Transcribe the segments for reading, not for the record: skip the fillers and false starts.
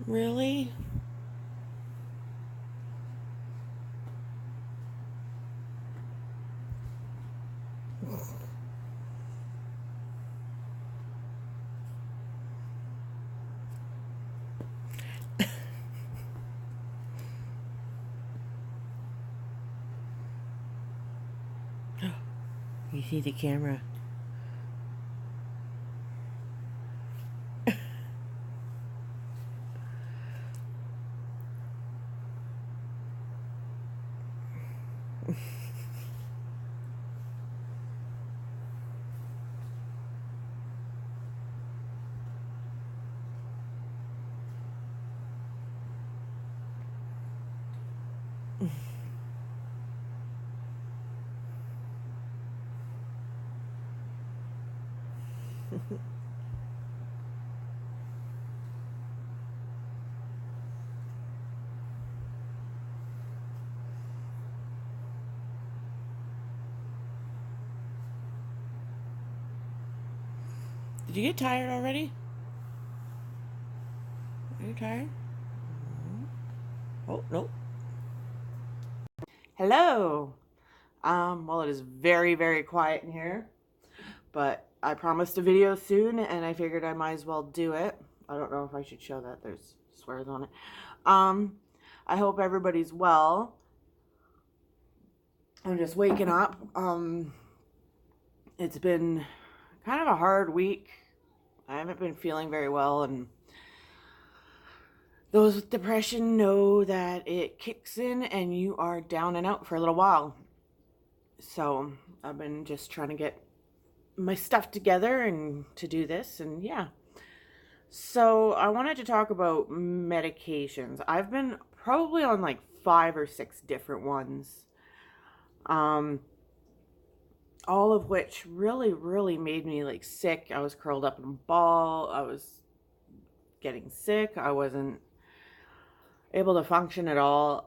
Really? You see the camera. Did you get tired already? Are you tired? Oh, no. Hello. Well, it is very, very quiet in here, but I promised a video soon, and I figured I might as well do it. I don't know if I should show that. There's swears on it. Um, I hope everybody's well. I'm just waking up. It's been kind of a hard week. I haven't been feeling very well, and those with depression know that it kicks in and you are down and out for a little while. So I've been just trying to get my stuff together and to do this, and yeah. So I wanted to talk about medications. I've been probably on like 5 or 6 different ones. Um, all of which really, really made me like sick. I was curled up in a ball. I was getting sick. I wasn't able to function at all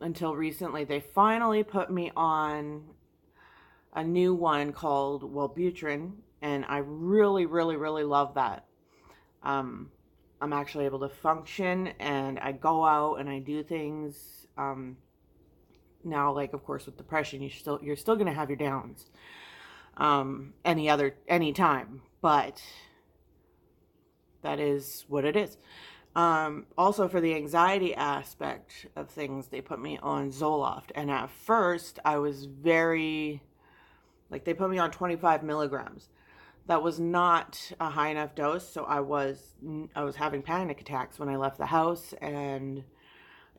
until recently. They finally put me on a new one called Wellbutrin, and I really, really, really love that. Um, I'm actually able to function, and I go out and I do things. Now, like of course with depression, you're still gonna have your downs. Any time, but that is what it is. Also for the anxiety aspect of things, they put me on Zoloft, and at first I was very like they put me on 25 milligrams. That was not a high enough dose, so I was having panic attacks when I left the house, and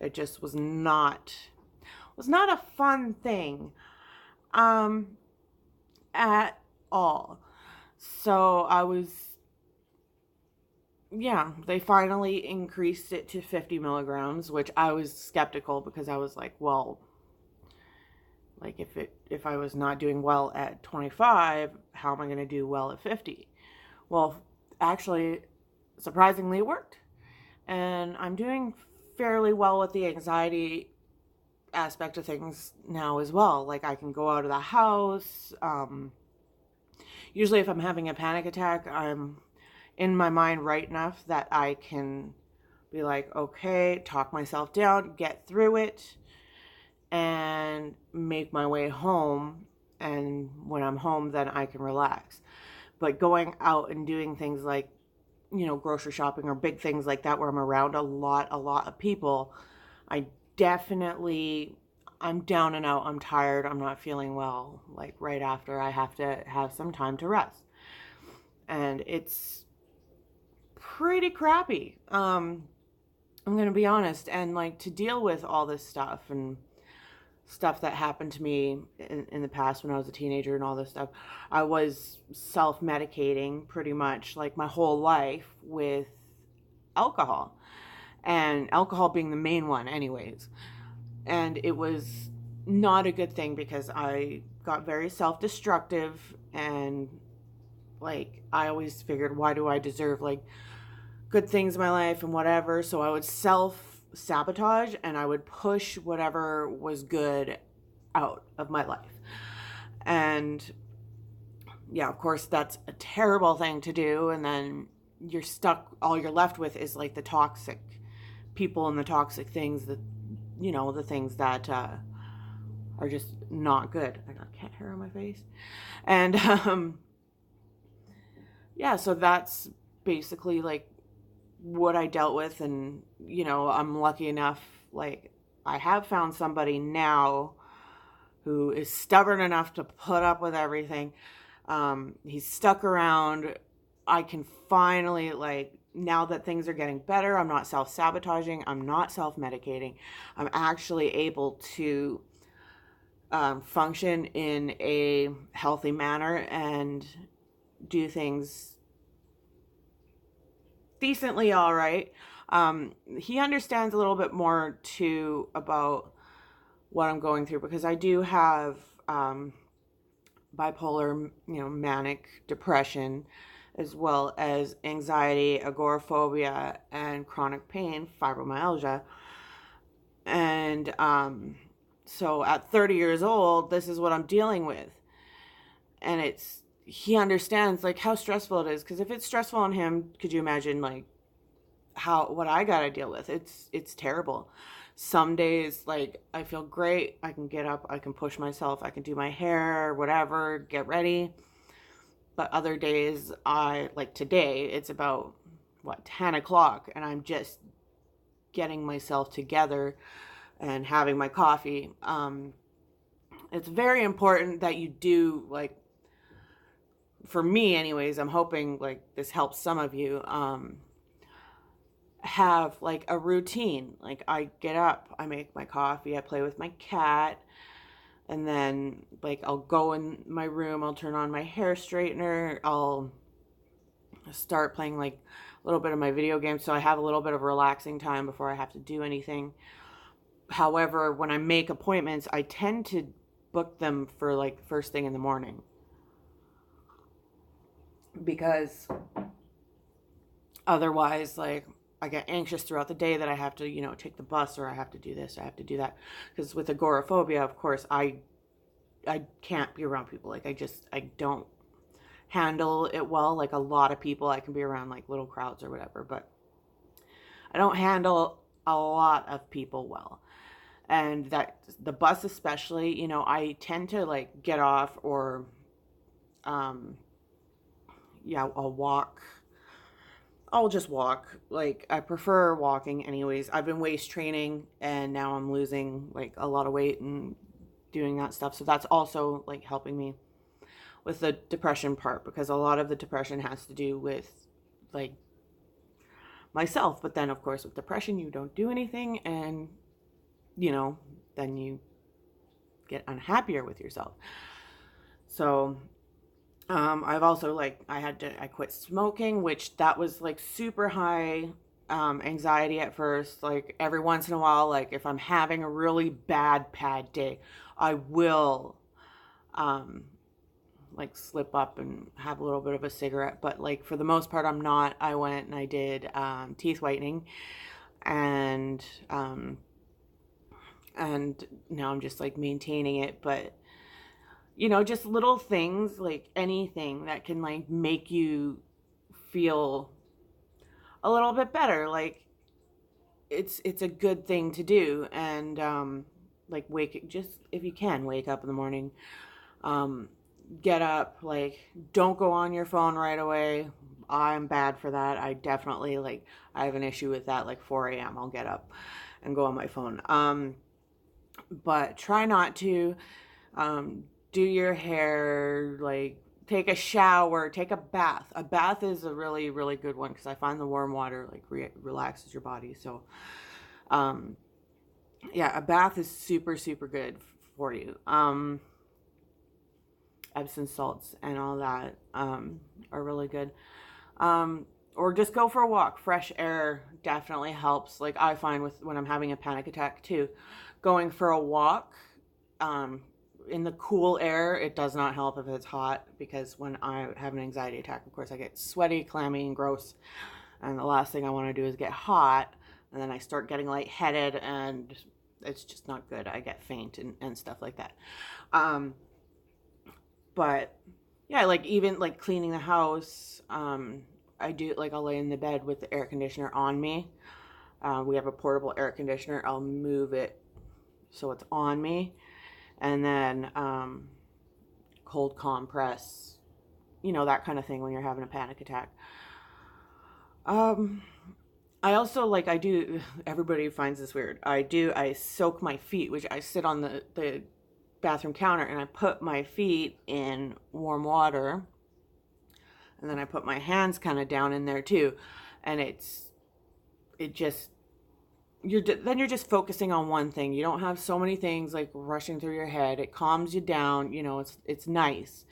it just was not a fun thing um at all. So I was, yeah, they finally increased it to 50 milligrams, which I was skeptical because I was like, well, like if I was not doing well at 25, how am I going to do well at 50? Well, actually, surprisingly, it worked. And I'm doing fairly well with the anxiety aspect of things now as well. Like I can go out of the house. Usually, if I'm having a panic attack, I'm in my mind right enough that I can be like, okay, talk myself down, get through it, and make my way home. And when I'm home, then I can relax. But going out and doing things like, grocery shopping or big things like that where I'm around a lot of people, I definitely, I'm down and out. I'm tired. I'm not feeling well. Like right after, I have to have some time to rest. And it's pretty crappy. I'm going to be honest. And like to deal with all this stuff and stuff that happened to me in the past when I was a teenager and all this stuff, I was self medicating pretty much like my whole life with alcohol, and alcohol being the main one, anyways. And it was not a good thing because I got very self destructive, and like I always figured, why do I deserve like good things in my life and whatever? So I would self sabotage and I would push whatever was good out of my life. And yeah, of course, that's a terrible thing to do. And then you're stuck, all you're left with is like the toxic people and the toxic things that, the things that are just not good. I got cat hair on my face. And yeah, so that's basically like what I dealt with. And, I'm lucky enough, like, I have found somebody now who is stubborn enough to put up with everything. He's stuck around. I can finally, like, now that things are getting better, I'm not self-sabotaging, I'm not self-medicating. I'm actually able to function in a healthy manner and do things decently all right. He understands a little bit more too about what I'm going through, because I do have bipolar, manic depression, as well as anxiety, agoraphobia, and chronic pain, fibromyalgia. And so at 30 years old, this is what I'm dealing with. And he understands like how stressful it is, because if it's stressful on him, could you imagine like what I gotta deal with? It's terrible. Some days, like, I feel great, I can get up, I can push myself, I can do my hair, whatever, get ready. But other days, like today, it's about 10 o'clock, and I'm just getting myself together and having my coffee. It's very important that you do, like, for me anyways, I'm hoping like this helps some of you, have like a routine. Like, I get up, I make my coffee, I play with my cat, and then like I'll go in my room, I'll turn on my hair straightener, I'll start playing like a little bit of my video game, so I have a little bit of relaxing time before I have to do anything. However, when I make appointments, I tend to book them for like first thing in the morning, because otherwise, like, I get anxious throughout the day that I have to, take the bus, or I have to do this, I have to do that. Because with agoraphobia, of course, I can't be around people. Like, I don't handle it well. Like a lot of people, I can be around like little crowds or whatever, but I don't handle a lot of people well. And that the bus especially, I tend to like get off, or yeah, I'll just walk. Like, I prefer walking anyways. I've been waist training, and now I'm losing like a lot of weight and doing that stuff. So that's also like helping me with the depression part, because a lot of the depression has to do with like myself. But then of course with depression, you don't do anything, and then you get unhappier with yourself. So I've also like I quit smoking, which that was like super high anxiety at first. Like, every once in a while, like if I'm having a really bad day, I will like slip up and have a little bit of a cigarette. But like for the most part, I'm not. I went and I did teeth whitening, and now I'm just like maintaining it. But just little things, like anything that can like make you feel a little bit better. Like, it's a good thing to do. And like, just if you can wake up in the morning, get up, like, don't go on your phone right away. I'm bad for that. I definitely, like, I have an issue with that. Like 4 a.m. I'll get up and go on my phone. But try not to. Do your hair, like, take a shower, take a bath. A bath is a really, really good one, because I find the warm water like relaxes your body. So yeah, a bath is super, super good for you. Epsom salts and all that are really good. Or just go for a walk. Fresh air definitely helps. Like, I find when I'm having a panic attack too, going for a walk in the cool air, it does not help if it's hot, because when I have an anxiety attack, of course, I get sweaty, clammy, and gross. And the last thing I want to do is get hot, and then I start getting lightheaded, and it's just not good. I get faint and stuff like that. But yeah, like, even like cleaning the house, I do, like, I'll lay in the bed with the air conditioner on me. We have a portable air conditioner. I'll move it so it's on me. And then cold compress, that kind of thing when you're having a panic attack. I also, like, I do, everybody finds this weird. I soak my feet, which I sit on the bathroom counter and I put my feet in warm water. And then I put my hands kind of down in there too. And then you're just focusing on one thing. You don't have so many things like rushing through your head. It calms you down. It's nice.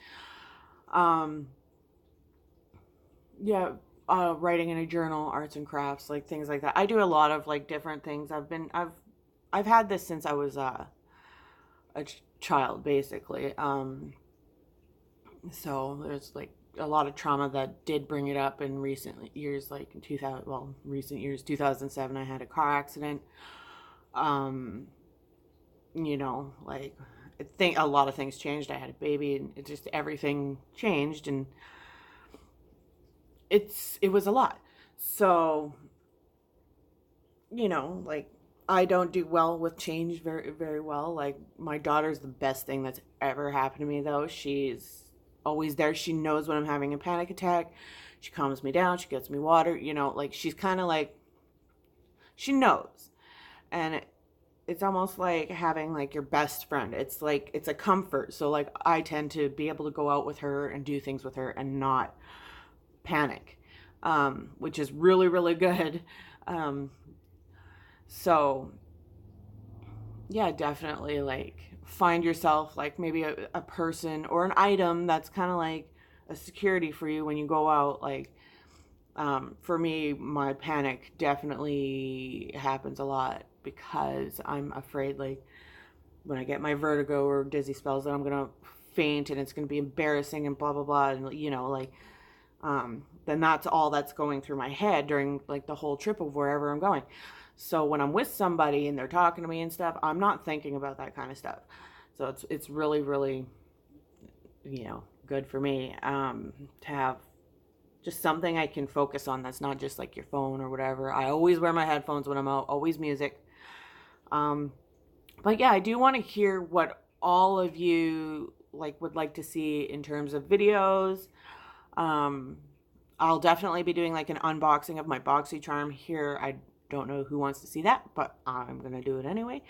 Yeah, writing in a journal, arts and crafts, like things like that. I do a lot of like different things. I've had this since I was a child, basically. So there's like a lot of trauma that did bring it up in recent years, like in 2007, I had a car accident. Like, I think a lot of things changed. I had a baby, and it just, everything changed, and it was a lot. So, like, I don't do well with change very, very well. Like, my daughter's the best thing that's ever happened to me, though. She's always there. She knows when I'm having a panic attack. She calms me down. She gets me water. Like, she's kind of like, she knows. And it's almost like having like your best friend. It's like, it's a comfort. So like, I tend to be able to go out with her and do things with her and not panic, which is really, really good. So yeah, definitely, like, find yourself like maybe a person or an item that's kind of like a security for you when you go out. Like, for me, my panic definitely happens a lot because I'm afraid, like, when I get my vertigo or dizzy spells, that I'm gonna faint and it's gonna be embarrassing and blah blah blah, and like, then that's all that's going through my head during like the whole trip of wherever I'm going. So when I'm with somebody and they're talking to me and stuff, I'm not thinking about that kind of stuff. So it's really, really, good for me, to have just something I can focus on that's not just like your phone or whatever. I always wear my headphones when I'm out, always music. But yeah, I do want to hear what all of you like would like to see in terms of videos. I'll definitely be doing like an unboxing of my BoxyCharm here. I don't know who wants to see that, but I'm going to do it anyway.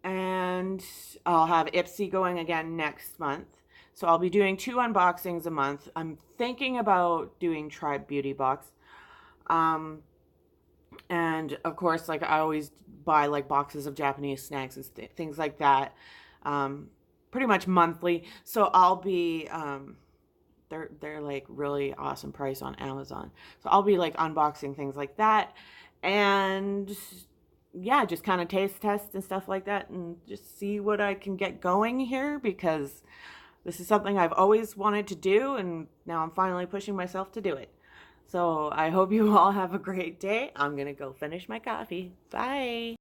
And I'll have Ipsy going again next month. So I'll be doing 2 unboxings a month. I'm thinking about doing Tribe Beauty Box. And of course, like, I always buy like boxes of Japanese snacks and things like that, pretty much monthly. So I'll be, they're like really awesome price on Amazon. So I'll be like unboxing things like that, and yeah, just kind of taste test and stuff like that, and just see what I can get going here, because this is something I've always wanted to do, and now I'm finally pushing myself to do it. So I hope you all have a great day. I'm gonna go finish my coffee. Bye.